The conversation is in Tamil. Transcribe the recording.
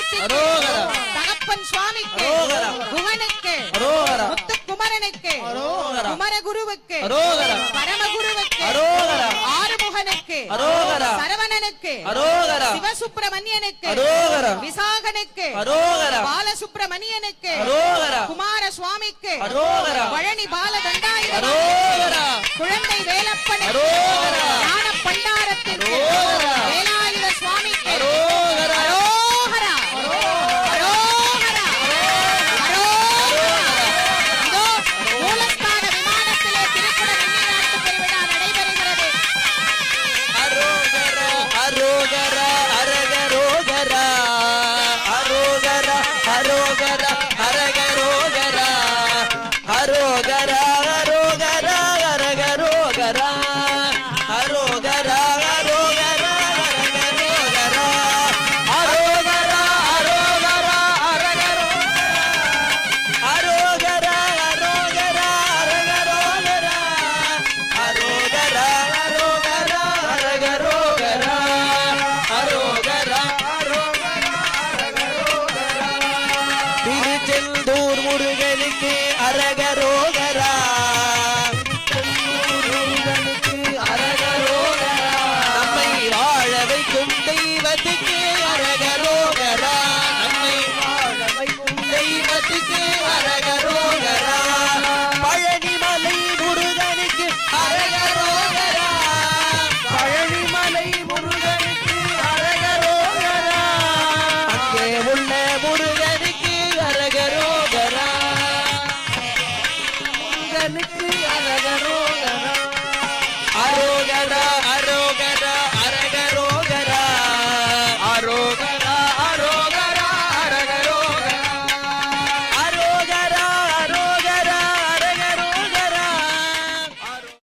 மூர்த்திக்கு தகப்பன் சுவாமிக்கு குகனுக்கு முத்துக்குமரனுக்கு குமரகுருவுக்கு பரமகுருவுக்கு ஆறுமுகனுக்கு சரவணனுக்கு சிவசுப்பிரமணியனுக்கு விசாகனுக்கு பாலசுப்பிரமணியனுக்கு குமார சுவாமிக்கு பழனி பாலதண்டாயுதம் குழந்தை வேலப்பனுக்கு ஞான பண்டாரத்திற்கு வேலாயுத சுவாமிக்கு தெய்வத்துக்கு அரக